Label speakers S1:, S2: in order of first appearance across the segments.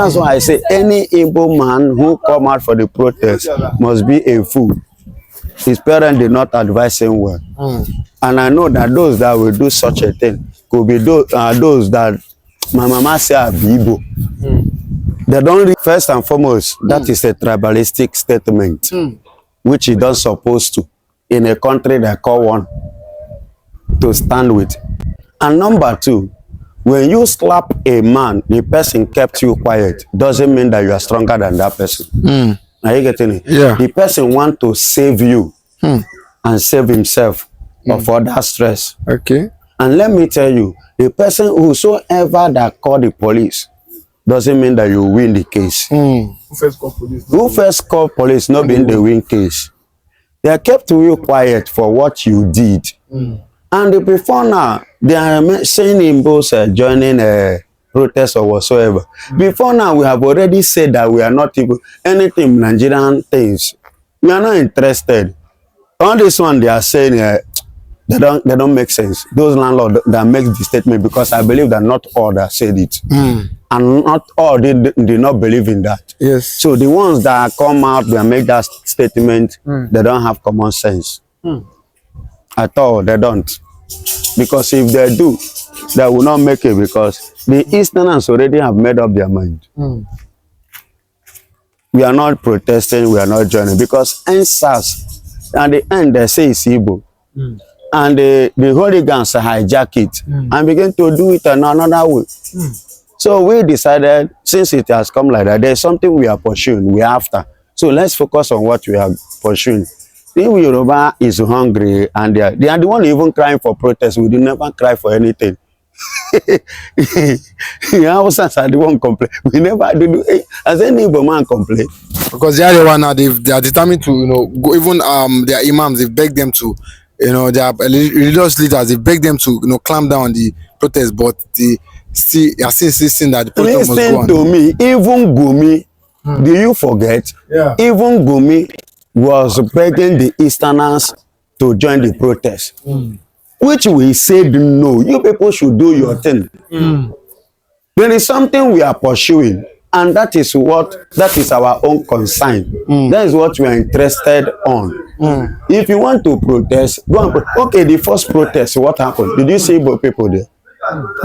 S1: That's why I say any Igbo man who come out for the protest must be a fool. His parents did not advise him well. And I know that those that will do such a thing could be those that my mama say are Igbo. They don't read. First and foremost, that is a tribalistic statement, which he don't supposed to in a country that call one to stand with. And number two, when you slap a man, the person kept you quiet, doesn't mean that you are stronger than that person. Are you getting it?
S2: Yeah.
S1: The person want to save you and save himself of all that stress.
S2: Okay.
S1: And let me tell you, the person whosoever that call the police doesn't mean that you win the case.
S3: Who first call police?
S1: Who first call police not being the win case? They kept you quiet for what you did. And before now, they are saying in both joining a protest or whatsoever. Before now, we have already said that we are not even anything Nigerian things. We are not interested. On this one, they are saying they don't make sense. Those landlords that make the statement, because I believe that not all that said it. And not all did not believe in that.
S2: Yes.
S1: So the ones that come out and make that statement, they don't have common sense. At all, they don't. Because if they do, they will not make it, because the Easterners already have made up their mind. We are not protesting, we are not joining, because NSAS, at the end they say it's Igbo. And the hooligans hijack it and begin to do it in another way. So we decided, since it has come like that, there's something we are pursuing, we are after. So let's focus on what we are pursuing. If Yoruba is hungry and they are the one even crying for protest, we do never cry for anything. Hausas are the one complain. We never do. As any Igbo man complain.
S2: Because they are the one now, they are determined to, go, even their imams, they beg them to, their religious leaders, they beg them to, clamp down on the protest, but they are still insisting that the protest must go on.
S1: Listen to me, even Gumi, do you forget?
S3: Yeah.
S1: Even Gumi was begging the Easterners to join the protest, which we said no. You people should do your thing. There is something we are pursuing, and that is our own concern. That is what we are interested on. If you want to protest, go and okay. The first protest, what happened? Did you see Igbo people there?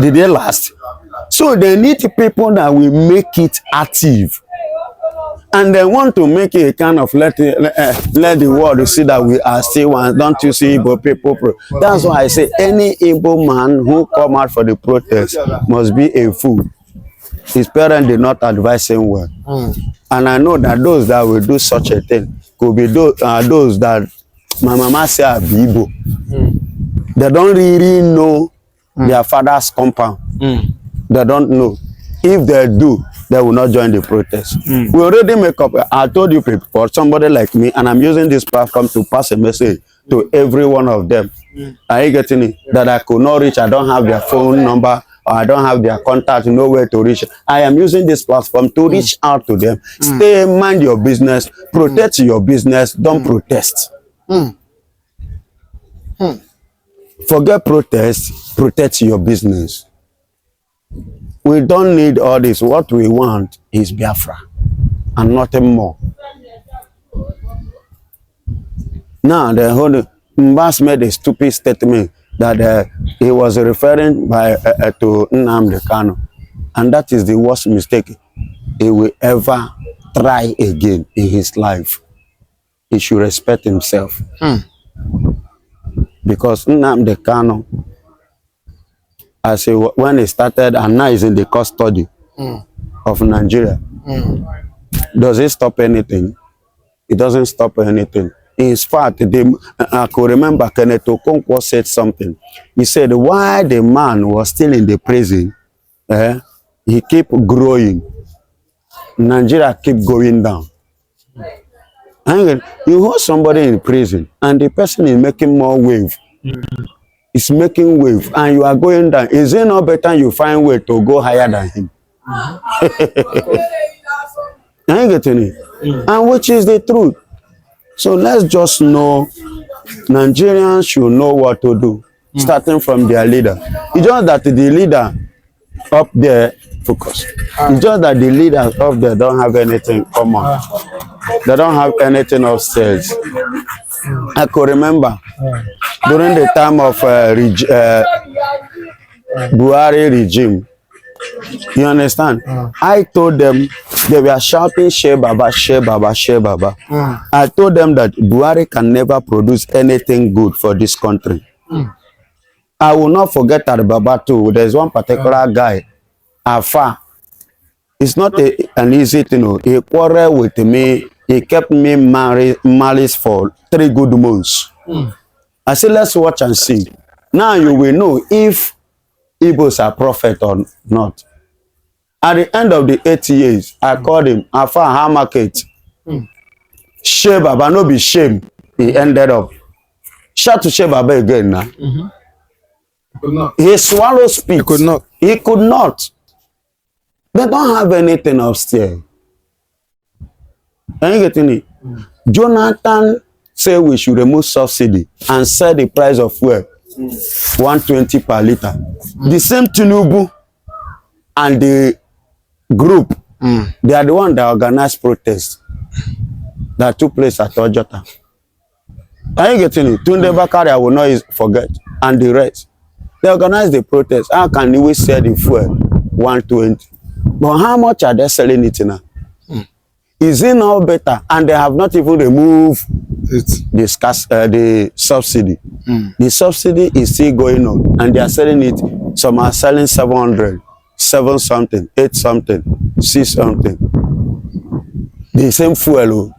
S1: Did they last? So they need people that will make it active. And they want to make it a kind of let the world see that we are still one. Don't you see Igbo people? That's why I say any Igbo man who come out for the protest must be a fool. His parents did not advise him well. And I know that those that will do such a thing could be those that my mama say are Igbo. They don't really know their father's compound. They don't know. If they do, they will not join the protest. We already make up. I told you for somebody like me, and I'm using this platform to pass a message to every one of them. Are you getting it? That I could not reach. I don't have their phone number, or I don't have their contact, nowhere to reach. I am using this platform to reach out to them. Stay, mind your business, protect your business, don't protest. Forget protest, protect your business. We don't need all this. What we want is biafra and nothing more. Now, the whole Mbas made a stupid statement that he was referring to Nnamdikanu, and that is the worst mistake he will ever try again in his life. He should respect himself. Because Nnamdikanu, I say when he started and now he's in the custody of Nigeria. Does it stop anything? It doesn't stop anything. In fact, I could remember Kenneth Okonkwo said something. He said, while the man was still in the prison, he kept growing. Nigeria keep going down. And you hold somebody in prison and the person is making more wave. It's making wave and you are going down. Is it not better you find way to go higher than him? Are you getting it? And which is the truth. So let's just know Nigerians should know what to do, starting from their leader. It's just that the leader up there focus. It's just that the leaders up there don't have anything common. They don't have anything upstairs. I could remember during the time of Buhari regime. You understand? I told them they were shouting Share Baba, Share Baba, Share Baba. I told them that Buhari can never produce anything good for this country. I will not forget that Baba too. There's one particular guy, Afa. It's not an easy thing. He quarreled with me. He kept me malice for 3 good months. I said, let's watch and see. Now you will know if Igbos are prophet or not. At the end of the 8 years, I called him, Afa, how market? Share Baba, no be shame. He ended up. Shout to Share Baba again now. He swallowed spit.
S2: He could not.
S1: He could not. They don't have anything upstairs. Are you getting it? Jonathan said we should remove subsidy and set the price of fuel 120 per liter. The same Tinubu and the group, they are the one that organized protests that took place at Ojota. Are you getting it? Tunde Bakari, I will not forget, and the rest. They organized the protest. How can we sell the fuel 120? But how much are they selling it now? Is it now better? And they have not even removed the subsidy. The subsidy is still going on, and they are selling it. Some are selling 700, 7 something, 8 something, 6 something. The same fuel.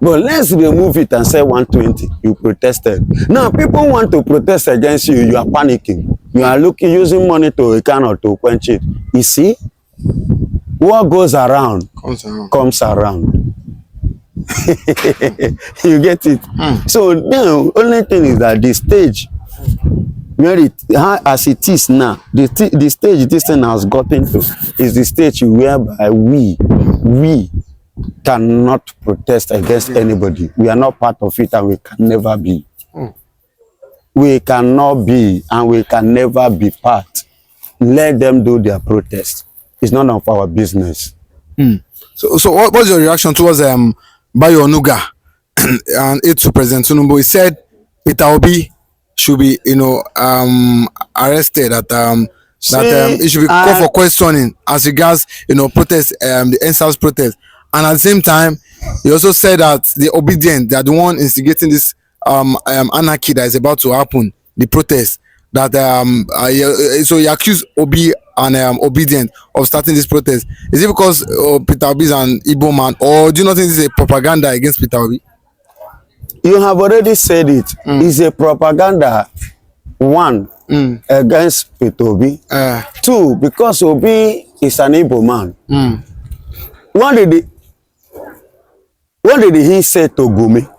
S1: But let's remove it and say 120. You protested. Now people want to protest against you. You are panicking. You are using money to quench it. You see? What goes around comes around. You get it? So now, only thing is that the stage, where as it is now, the stage this thing has gotten to is the stage whereby we cannot protest against anybody. We are not part of it, and we can never be. We cannot be, and we can never be part. Let them do their protest. It's none of our business.
S2: So what was your reaction towards Bayo Onuga and it to President Tinubu? He said Peter Obi should be, arrested. That it should be called for questioning as regards, protest, the NSAS protest. And at the same time, he also said that the obedient, they are the one instigating this anarchy that is about to happen, the protest. That so he accused Obi and obedient of starting this protest. Is it because Peter Obi is an Igbo man, or do you not think this is a propaganda against Peter Obi?
S1: You have already said it. It's a propaganda. 1, against Peter Obi. 2, because Obi is an Igbo man. What did he say to Gumi?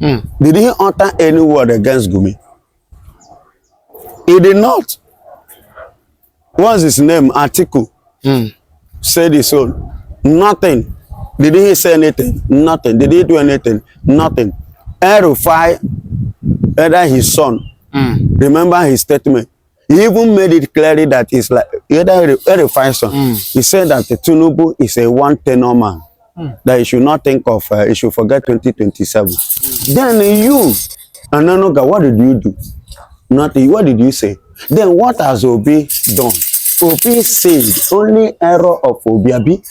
S1: Did he utter any word against Gumi? He did not. What's his name? Atiku. Said his own. Nothing. Did he say anything? Nothing. Did he do anything? Nothing. El-Rufai, either his son, remember his statement. He even made it clear that it's like either El-Rufai's son. He said that the Tinubu is a one-tenor man. That he should not think of, he should forget 2027. Then you, Ananoga, what did you do? Nothing. What did you say? Then what has Obi done? Obi said only error of Obiabi,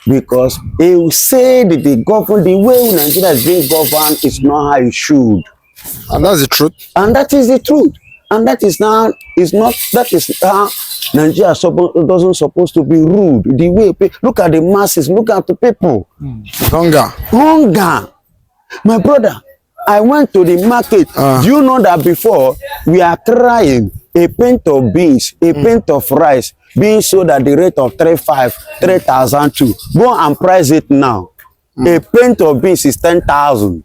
S1: because he said the way Nigeria is being governed is not how it should.
S2: And that's the truth.
S1: And that is the truth. And that is now that is how Nigeria doesn't supposed to be rude. The way look at the masses, look at the people. Hunger. My brother, I went to the market. Do you know that before we are crying a pint of beans, a pint of rice being sold at the rate of 3,500, 3,002. Go and price it now. A pint of beans is 10,000.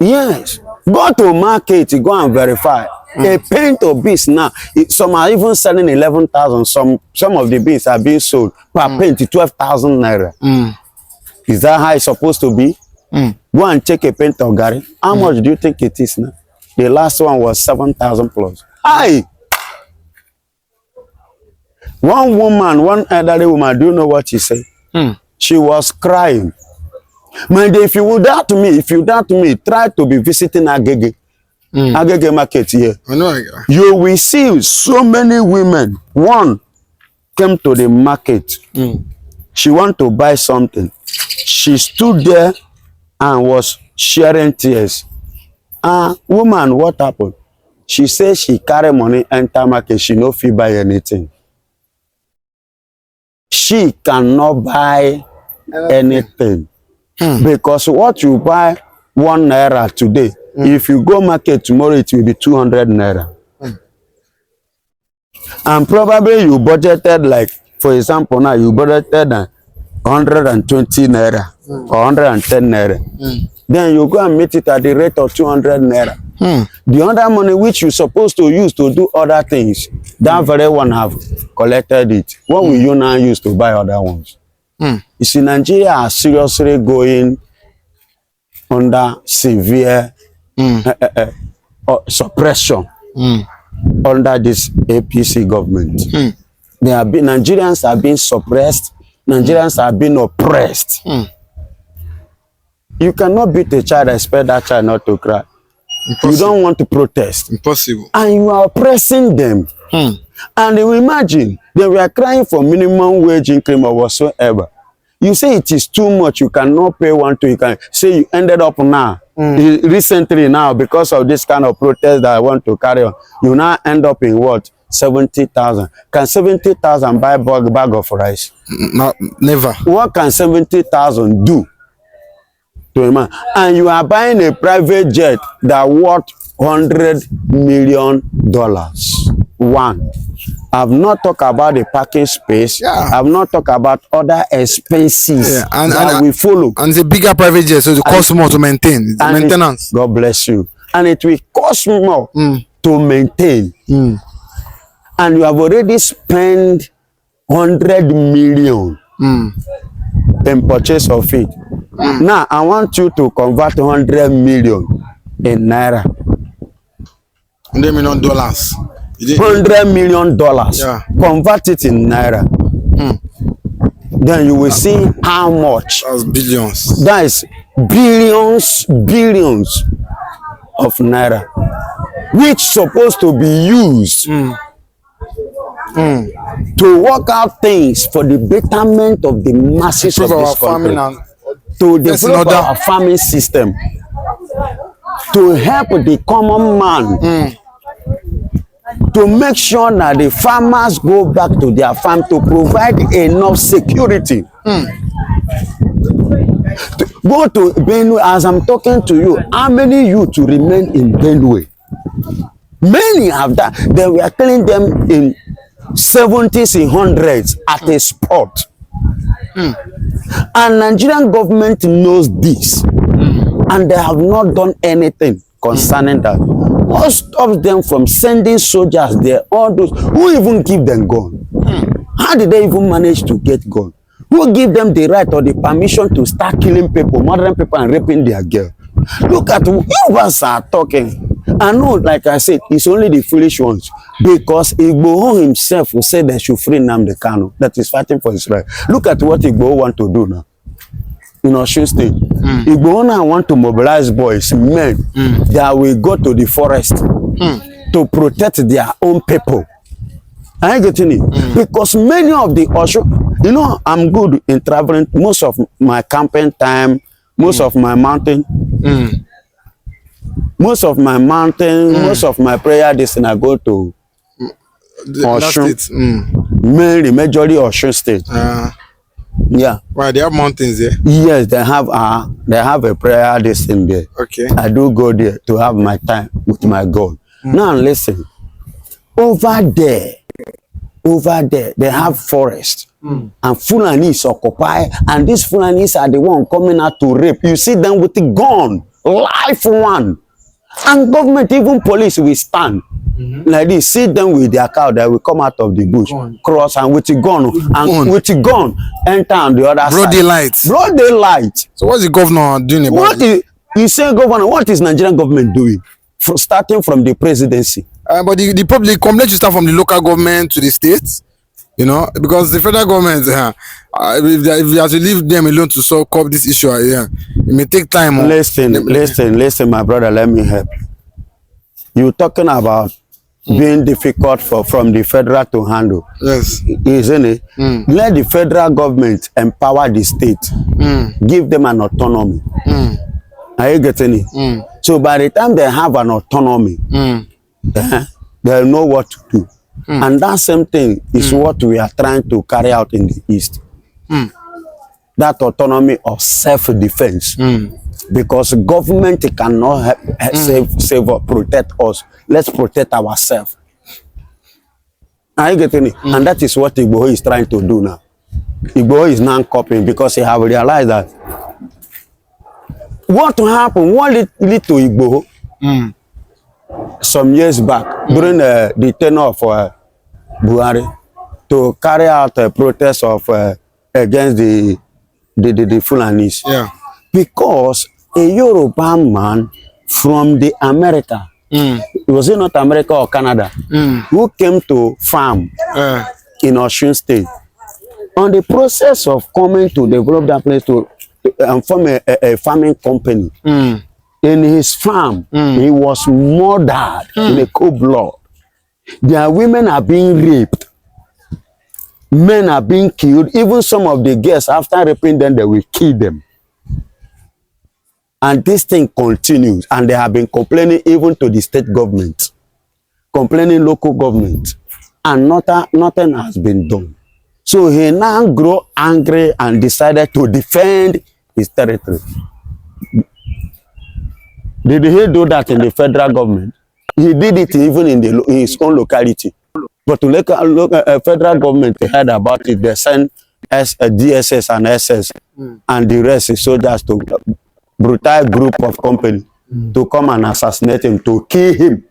S1: Yes. Go to market, go and verify. A pint of beans now, some are even selling 11,000. Some of the beans are being sold per pint 12,000 naira. Is that how it's supposed to be? Go and check a pint of Gary. How much do you think it is now? The last one was 7,000 plus. Aye. One woman, one elderly woman, do you know what she said? She was crying. Man, if you doubt me, try to be visiting Agege. Agege market here.
S2: I know.
S1: You will see so many women. One came to the market. She want to buy something. She stood there and was sharing tears. Woman, what happened? She said she carry money enter market. She no fit buy anything. She cannot buy anything. Because what you buy 1 naira today, if you go market tomorrow, it will be 200 naira. And probably you budgeted, like, for example, now you budgeted 120 naira or 110 naira. Then you go and meet it at the rate of 200 naira. The other money which you supposed to use to do other things, that very one have collected it. What will you now use to buy other ones? You see, Nigeria are seriously going under severe suppression under this APC government. Nigerians are being suppressed. Nigerians are being oppressed. You cannot beat a child and expect that child not to cry. Impossible. You don't want to protest.
S2: Impossible.
S1: And you are oppressing them. And you imagine, they were crying for minimum wage increment or whatsoever. You say it is too much, you cannot pay 1 2, you can say you ended up now. Recently now, because of this kind of protest that I want to carry on, you now end up in what? 70,000. Can 70,000 buy a bag of rice?
S2: No, never.
S1: What can 70,000 do to a man? And you are buying a private jet that worth $100 million. One. I've not talked about the parking space. I've not talked about other expenses that we follow.
S2: And it's a bigger private jet, so it costs more to maintain. It's maintenance.
S1: God bless you. And it will cost more to maintain. And you have already spent 100 million in purchase of it. Now, I want you to convert 100 million in naira.
S2: $100 million.
S1: $100 million. Convert it in naira. Then you will see how much.
S2: That's billions.
S1: That is billions of naira, which supposed to be used to work out things for the betterment of the masses of this country, to develop our farming system, to help the common man, to make sure that the farmers go back to their farm, to provide enough security. To go to Benue, as I'm talking to you, how many youth remain in Benue? Many have that. They were killing them in 70s and 100s at a spot. And Nigerian government knows this, and they have not done anything concerning that. What stops them from sending soldiers there? All those who even give them gun? How did they even manage to get gun? Who give them the right or the permission to start killing people, murdering people, and raping their girls? Look at who are talking. I know, like I said, it's only the foolish ones, because Igbo himself will say they should free Nnamdikanu, that is fighting for his right. Look at what Igbo want to do now in Osun State. Igbo now want to mobilize boys, men, that will go to the forest to protect their own people. Are you getting it? Because many of the Osun, you know, I'm good in traveling. Most of my camping time, most of my mountain, most of my prayer this and I go to Osun. Mainly, majorly Osun State. Yeah.
S2: Why, they have mountains there?
S1: Yes, they have a prayer this in there.
S2: Okay.
S1: I do go there to have my time with my God. Now listen. Over there, they have forest. And Fulanis occupy, and these Fulanis are the one coming out to rape. You see them with the gun, live one. And government, even police will stand like this, see them with their cow that will come out of the bush, cross, and with the gun, enter on the other
S2: broad
S1: side.
S2: Daylight.
S1: Broad daylight.
S2: So what's the governor doing about it?
S1: You say governor, what is Nigerian government doing? Starting from the presidency.
S2: But the complaint should start from the local government to the states. You know, because the federal government, if you have to leave them alone to solve curb this issue, yeah, it may take time.
S1: Listen, my brother. Let me help you. You talking about being difficult from the federal to handle.
S2: Yes.
S1: Isn't it? Let the federal government empower the state. Give them an autonomy. Are you getting it? So by the time they have an autonomy, they know what to do. And that same thing is what we are trying to carry out in the East. That autonomy of self-defense. Because government cannot save or protect us. Let's protect ourselves. Are you getting it? And that is what Igbo is trying to do now. Igbo is now copying because he have realized that what happened, what lead to Igbo some years back during the tenure of Buhari to carry out a protest of against the Fulanis.
S2: Yeah.
S1: Because a Yoruba man from the America, was it not America or Canada, who came to farm in Osun State, on the process of coming to develop that place to form a farming company, in his farm, he was murdered in a cold blood. Their women are being raped. Men are being killed. Even some of the girls, after raping them, they will kill them. And this thing continues. And they have been complaining even to the state government, complaining local government. And nothing has been done. So he now grew angry and decided to defend his territory. Did he do that in the federal government? He did it even in his own locality. But to look at federal government, they heard about it. They sent DSS and SS and the rest is soldiers to brutal group of company to come and assassinate him, to kill him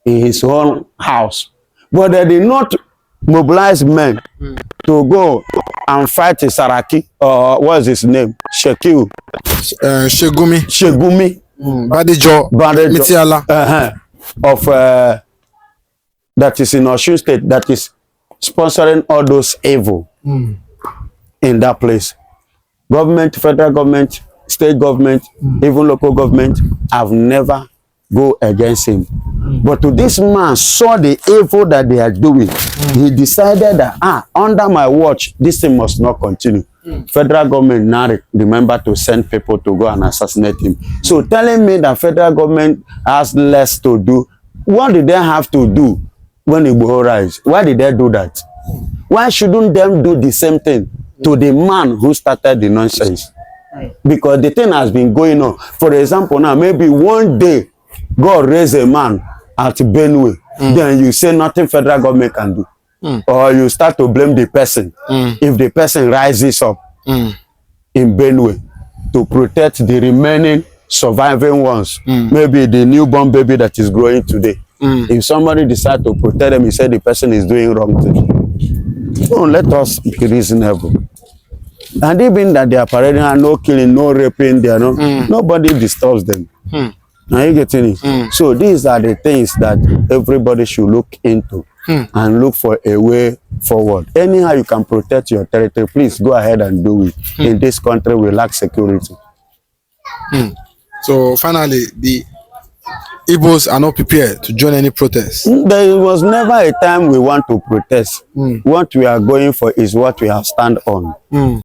S1: in his own house. But they did not mobilize men to go and fight Saraki, or what's his name? Shekil. Shegumi.
S2: Badejo. Mitiala.
S1: Of that is in Osun State, that is sponsoring all those evil in that place. Government, federal government, state government, even local government have never go against him. But to this man saw the evil that they are doing. He decided that under my watch, this thing must not continue. Federal government now remember to send people to go and assassinate him. So telling me that federal government has less to do, what did they have to do when Igbo rise? Why did they do that? Why shouldn't them do the same thing to the man who started the nonsense? Because the thing has been going on. For example, now maybe one day God raise a man at Benue, then you say nothing federal government can do. Or you start to blame the person if the person rises up in Benue to protect the remaining surviving ones. Maybe the newborn baby that is growing today. If somebody decides to protect them, he said the person is doing wrong thing. So let us be reasonable. And even that they are parading and no killing, no raping, they are nobody disturbs them. Are you getting it? So these are the things that everybody should look into and look for a way forward. Anyhow you can protect your territory, please go ahead and do it. In this country, we lack security.
S2: So finally, the Igbos are not prepared to join any protest.
S1: There was never a time we want to protest. What we are going for is what we have stand on.